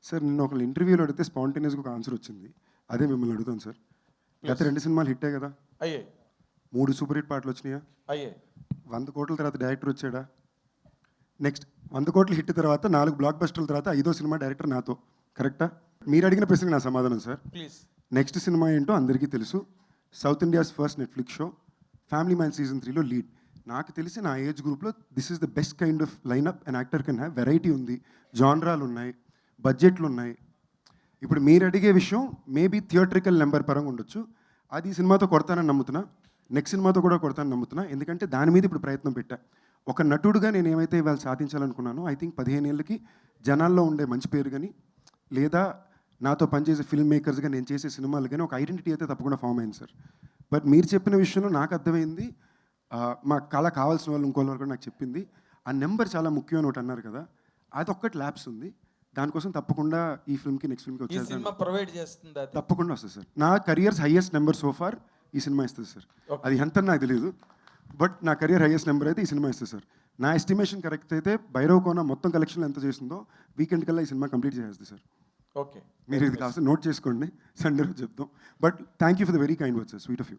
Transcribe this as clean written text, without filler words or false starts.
Sir నిన్న ఒక ఇంటర్వ్యూలో అడిగితే స్పాంటేనియస్గా ఒక ఆన్సర్ వచ్చింది. అదే మిమ్మల్ని అడుగుతాను సార్. గత 2 సినిమాలు హిట్టే కదా? అయ్యాయి. 3 సూపర్ హిట్ పాటలు వచ్చినాయా? అయ్యాయి. 100 కోట్ల తర్వాత డైరెక్టర్ వచ్చాడా? నెక్స్ట్ 100 కోట్ల హిట్ తర్వాత 4 బ్లాక్ బస్టర్ల తర్వాత 5వ సినిమా డైరెక్టర్ నాతో. కరెక్టా? మీరు అడిగిన ప్రశ్నకి నా సమాధానం సార్. ప్లీజ్. నెక్స్ట్ సినిమా ఏంటో అందరికీ తెలుసు. South India's first Netflix show family man season 3లో లీడ్. నాకు తెలిసి నా ఏజ్ గ్రూప్లో this is the best kind of lineup and actor can have. Variety ఉంది, జాన్రాలు ఉన్నాయి, బడ్జెట్లు ఉన్నాయి. ఇప్పుడు మీరు అడిగే విషయం మేబీ థియేట్రికల్ నెంబర్ పరంగా ఉండొచ్చు. అది ఈ సినిమాతో కొడతానని నమ్ముతున్నా, నెక్స్ట్ సినిమాతో కూడా కొడతానని నమ్ముతున్నా. ఎందుకంటే దాని మీద ఇప్పుడు ప్రయత్నం పెట్టా. ఒక నటుడుగా నేను ఏమైతే ఇవాళ సాధించాలనుకున్నానో ఐ థింక్ 15 ఏళ్ళకి జనాల్లో ఉండే మంచి పేరు కానీ, లేదా నాతో పనిచేసే ఫిల్మ్ మేకర్స్గా నేను చేసే సినిమాలు కానీ ఒక ఐడెంటిటీ అయితే తప్పకుండా ఫామ్ అయింది సార్. బట్ మీరు చెప్పిన విషయంలో నాకు అర్థమైంది, మా కళ కావాల్సిన వాళ్ళు ఇంకోళ్ళు కూడా నాకు చెప్పింది, ఆ నెంబర్ చాలా ముఖ్యం అని ఒకటి అన్నారు కదా, అది ఒక్కటి ల్యాబ్స్ ఉంది. దానికోసం తప్పకుండా ఈ ఫిల్మ్కి నెక్స్ట్ ఫిల్మ్కి ఈ సినిమా ప్రొవైడ్ చేస్తుంది. అది తప్పకుండా వస్తుంది సార్. నా కెరియర్స్ హైయెస్ట్ నెంబర్ సోఫార్ ఈ సినిమా ఇస్తుంది సార్. అది ఎంత నాకు తెలియదు, బట్ నా కెరియర్ హైయెస్ట్ నెంబర్ అయితే ఈ సినిమా ఇస్తుంది సార్. నా ఎస్టిమేషన్ కరెక్ట్ అయితే భైరవ్ కోన మొత్తం కలెక్షన్ ఎంత చేస్తుందో వీకెండ్ కల్లా ఈ సినిమా కంప్లీట్ చేసేస్తుంది సార్. ఓకే, మీరు ఇది కాస్త నోట్ చేసుకోండి, సండే రోజు చెప్తాం. But thank you for the very kind words sir, sweet of you.